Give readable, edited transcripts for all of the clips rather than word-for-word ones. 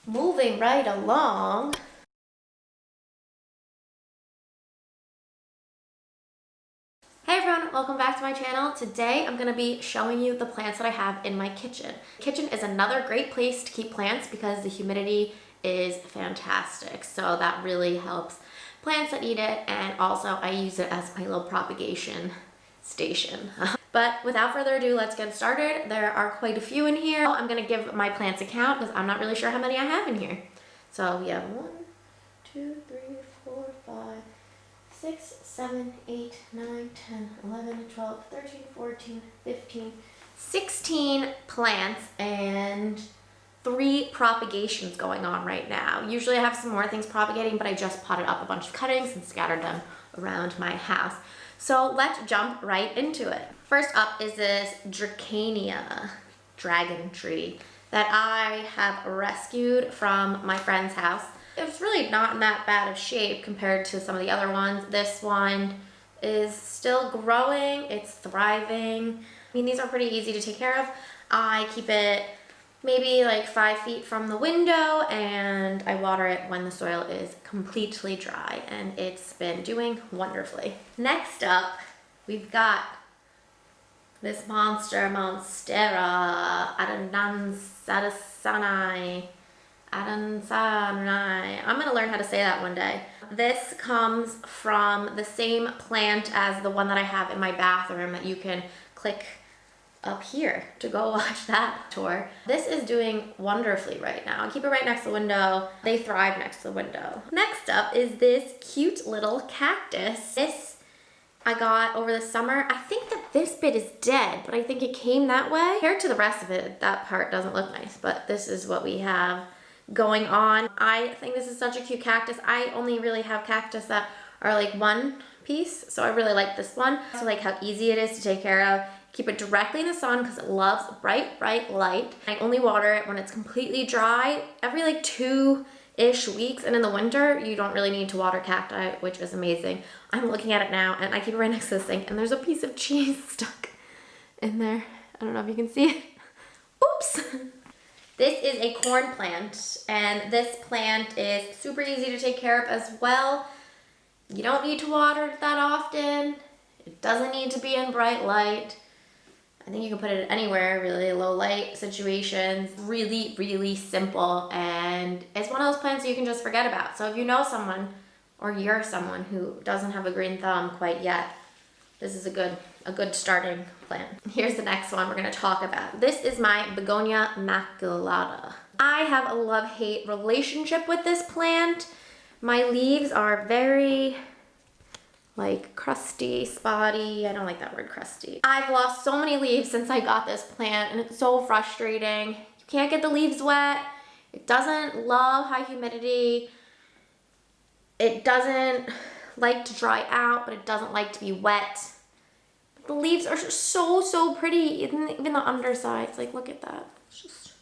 Moving right along. Hey everyone, welcome back to my channel. Today I'm going to be showing you the plants that I have in my kitchen. Kitchen is another great place to keep plants because the humidity is fantastic. So that really helps plants that need it, and also I use it as my little propagation station. But without further ado, let's get started. There are quite a few in here. I'm going to give my plants a count because I'm not really sure how many I have in here. So we have 1, 2, 3, 4, 5, 6, 7, 8, 9, 10, 11, 12, 13, 14, 15, 16 plants and 3 propagations going on right now. Usually I have some more things propagating, but I just potted up a bunch of cuttings and scattered them around my house. So let's jump right into it. First up is this Dracania dragon tree that I have rescued from my friend's house. It was really not in that bad of shape compared to some of the other ones. This one is still growing, it's thriving. I mean, these are pretty easy to take care of. I keep it maybe like 5 feet from the window, and I water it when the soil is completely dry, and it's been doing wonderfully. Next up, we've got this Monstera Adansonii. I'm gonna learn how to say that one day. This comes from the same plant as the one that I have in my bathroom that you can click up here to go watch that tour. This is doing wonderfully right now. I keep it right next to the window. They thrive next to the window. Next up is this cute little cactus. This I got over the summer. I think that this bit is dead, but I think it came that way. Compared to the rest of it, that part doesn't look nice, but this is what we have going on. I think this is such a cute cactus. I only really have cactus that are like one piece, so I really like this one. I also like how easy it is to take care of. Keep it directly in the sun because it loves bright light. I only water it when it's completely dry every like 2-ish weeks, and in the winter you don't really need to water cacti, which is amazing. I'm looking at it now and I keep it right next to the sink, and there's a piece of cheese stuck in there. I don't know if you can see it. Oops! This is a corn plant, and this plant is super easy to take care of as well. You don't need to water it that often. It doesn't need to be in bright light. I think you can put it anywhere, really low light situations. Really simple, and it's one of those plants that you can just forget about. So if you know someone, or you're someone who doesn't have a green thumb quite yet, this is a good starting plant. Here's the next one we're gonna talk about. This is my Begonia Maculata. I have a love-hate relationship with this plant. My leaves are very like crusty, spotty. I don't like that word, crusty. I've lost so many leaves since I got this plant, and it's so frustrating. You can't get the leaves wet. It doesn't love high humidity. It doesn't like to dry out, but it doesn't like to be wet. The leaves are so pretty, even the undersides. Like, look at that. It's just,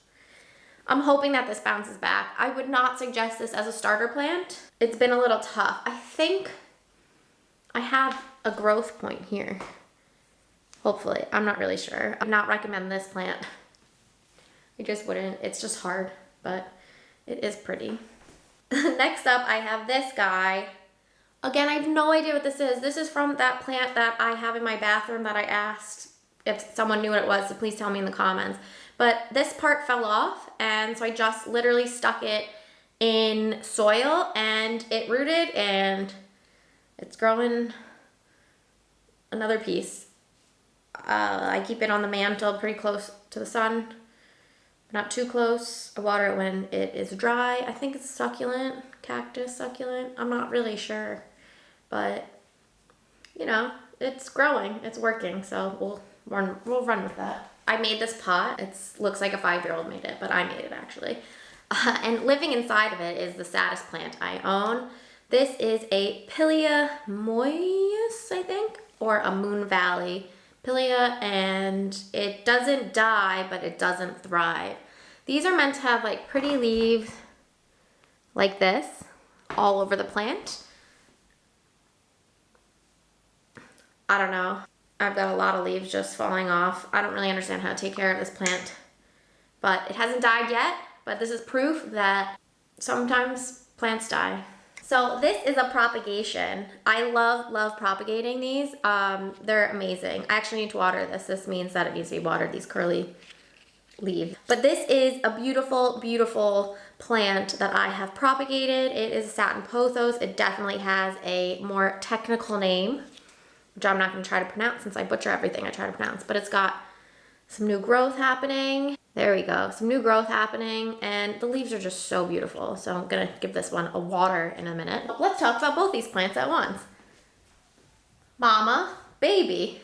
I'm hoping that this bounces back. I would not suggest this as a starter plant. It's been a little tough. I think I have a growth point here. Hopefully, I'm not really sure. I would not recommend this plant. I just wouldn't. It's just hard, but it is pretty. Next up, I have this guy. Again, I have no idea what this is. This is from that plant that I have in my bathroom that I asked if someone knew what it was, so please tell me in the comments. But this part fell off, and so I just literally stuck it in soil, and it rooted, and it's growing another piece. I keep it on the mantle pretty close to the sun, not too close. I water it when it is dry. I think it's succulent, cactus succulent. I'm not really sure, but you know, it's growing, it's working, so we'll run with that. I made this pot. It looks like a 5-year-old made it, but I made it actually. And living inside of it is the saddest plant I own. This is a Pilia moyus, I think, or a Moon Valley Pilia, and it doesn't die, but it doesn't thrive. These are meant to have like pretty leaves like this all over the plant. I don't know. I've got a lot of leaves just falling off. I don't really understand how to take care of this plant, but it hasn't died yet. but this is proof that sometimes plants die. So this is a propagation. I love propagating these. They're amazing. I actually need to water this. This means that it needs to be watered, these curly leaves. But this is a beautiful plant that I have propagated. It is Satin Pothos. It definitely has a more technical name, which I'm not gonna try to pronounce since I butcher everything I try to pronounce, but it's got some new growth happening. There we go, some new growth happening, and the leaves are just so beautiful. So I'm gonna give this one a water in a minute. Let's talk about both these plants at once. Mama, baby.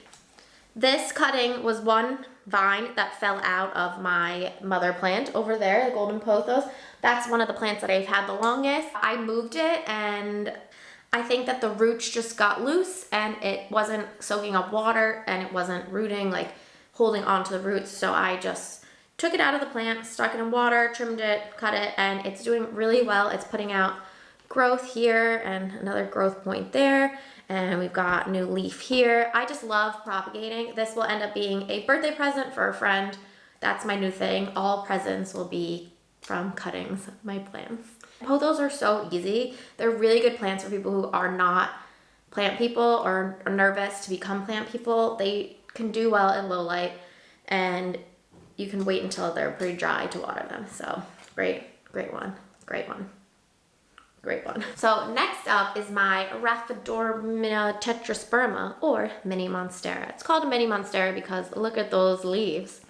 This cutting was one vine that fell out of my mother plant over there, the golden pothos. That's one of the plants that I've had the longest. I moved it and I think that the roots just got loose and it wasn't soaking up water and it wasn't rooting, like holding onto the roots. So I just took it out of the plant, stuck it in water, trimmed it, cut it, and it's doing really well. It's putting out growth here and another growth point there. And we've got new leaf here. I just love propagating. This will end up being a birthday present for a friend. That's my new thing. All presents will be from cuttings of my plants. Pothos are so easy. They're really good plants for people who are not plant people or are nervous to become plant people. They can do well in low light and you can wait until they're pretty dry to water them. So great one. So next up is my Rhaphidoramina tetrasperma, or mini monstera. It's called a mini monstera because look at those leaves.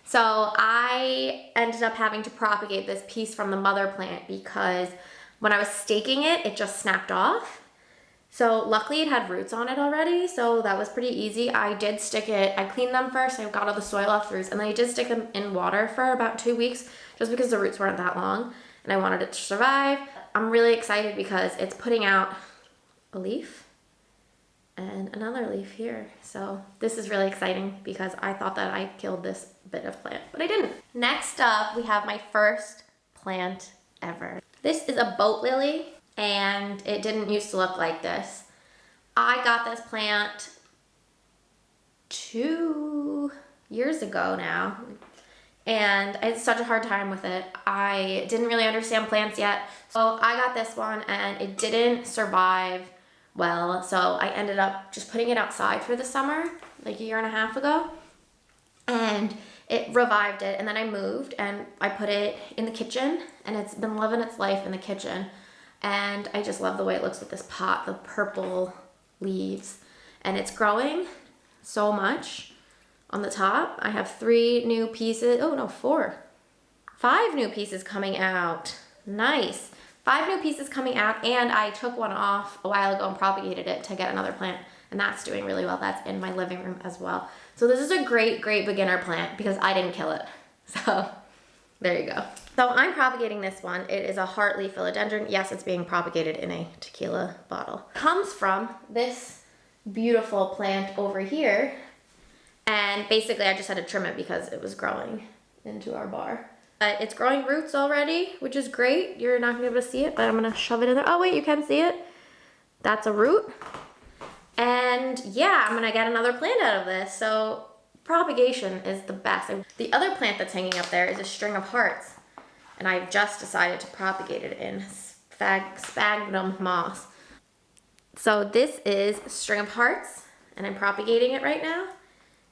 So I ended up having to propagate this piece from the mother plant because when I was staking it, it just snapped off. So luckily it had roots on it already, so that was pretty easy. I did stick it, I cleaned them first, I got all the soil off the roots, and then I did stick them in water for about 2 weeks just because the roots weren't that long and I wanted it to survive. I'm really excited because it's putting out a leaf and another leaf here. So this is really exciting because I thought that I killed this bit of plant, but I didn't. Next up, we have my first plant ever. This is a boat lily and it didn't used to look like this. I got this plant 2 years ago now. And I had such a hard time with it. I didn't really understand plants yet. So I got this one and it didn't survive well. So I ended up just putting it outside for the summer, like 1.5 years ago. And it revived it. And then I moved and I put it in the kitchen and it's been living its life in the kitchen. And I just love the way it looks with this pot, the purple leaves. And it's growing so much. On the top, I have 3 new pieces. Oh no, 4. 5 new pieces coming out. Nice. 5 new pieces coming out, and I took one off a while ago and propagated it to get another plant, and that's doing really well. That's in my living room as well. So this is a great beginner plant because I didn't kill it. So there you go. So I'm propagating this one. It is a heartleaf philodendron. Yes, it's being propagated in a tequila bottle. It comes from this beautiful plant over here. And basically I just had to trim it because it was growing into our bar. But it's growing roots already, which is great. You're not gonna be able to see it, but I'm gonna shove it in there. Oh wait, you can see it. That's a root. And yeah, I'm gonna get another plant out of this. So propagation is the best. The other plant that's hanging up there is a string of hearts. And I've just decided to propagate it in sphagnum moss. So this is a string of hearts and I'm propagating it right now.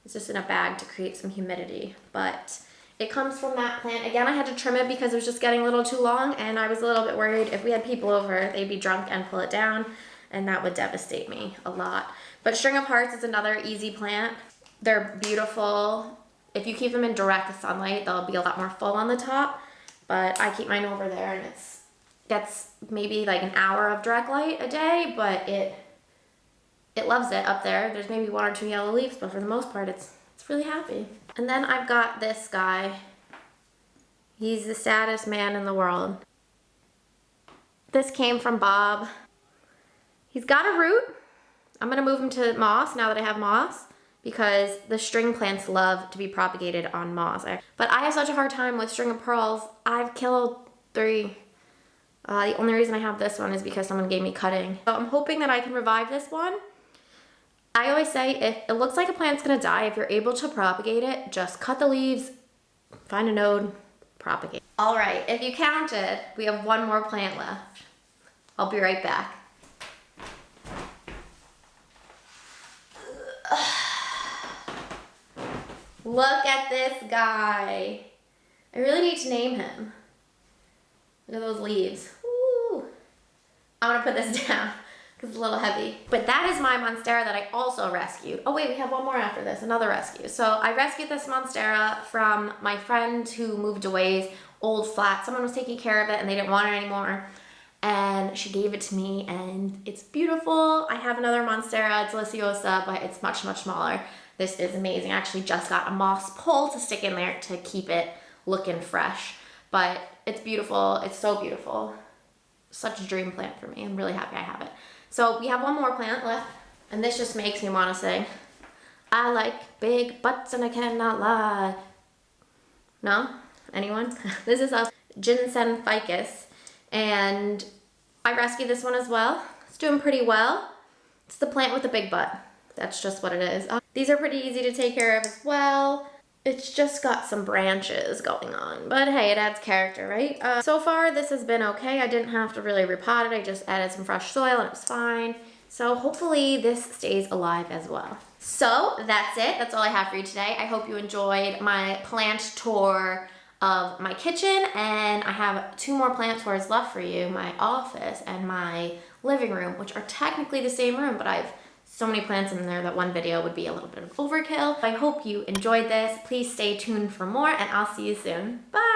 It's just in a bag to create some humidity, but it comes from that plant. Again, I had to trim it because it was just getting a little too long and I was a little bit worried if we had people over, they'd be drunk and pull it down and that would devastate me a lot. But string of hearts is another easy plant. They're beautiful. If you keep them in direct sunlight, they'll be a lot more full on the top, but I keep mine over there and it gets maybe like an hour of direct light a day, but it loves it up there. There's maybe 1 or 2 yellow leaves, but for the most part, it's really happy. And then I've got this guy. He's the saddest man in the world. This came from Bob. He's got a root. I'm gonna move him to moss now that I have moss because the string plants love to be propagated on moss. But I have such a hard time with string of pearls. I've killed 3. The only reason I have this one is because someone gave me cutting. So I'm hoping that I can revive this one. I always say if it looks like a plant's gonna die, if you're able to propagate it, just cut the leaves, find a node, propagate. All right, if you counted, we have one more plant left. I'll be right back. Look at this guy. I really need to name him. Look at those leaves. Ooh. I'm gonna put this down because it's a little heavy. But that is my Monstera that I also rescued. Oh wait, we have one more after this, another rescue. So I rescued this Monstera from my friend who moved away's old flat. Someone was taking care of it and they didn't want it anymore. And she gave it to me and it's beautiful. I have another Monstera Delciosa, but it's much, much smaller. This is amazing. I actually just got a moss pole to stick in there to keep it looking fresh. But it's beautiful. It's so beautiful. Such a dream plant for me. I'm really happy I have it. So we have one more plant left, and this just makes me want to sing, I like big butts and I cannot lie. No? Anyone? This is a Ginseng Ficus, and I rescued this one as well. It's doing pretty well. It's the plant with the big butt. That's just what it is. These are pretty easy to take care of as well. It's just got some branches going on, but hey, it adds character, right? So far, this has been okay. I didn't have to really repot it. I just added some fresh soil and it was fine. So hopefully this stays alive as well. So that's it. That's all I have for you today. I hope you enjoyed my plant tour of my kitchen, and I have 2 more plant tours left for you, my office and my living room, which are technically the same room, but I've so many plants in there that one video would be a little bit of overkill. I hope you enjoyed this. Please stay tuned for more, and I'll see you soon. Bye!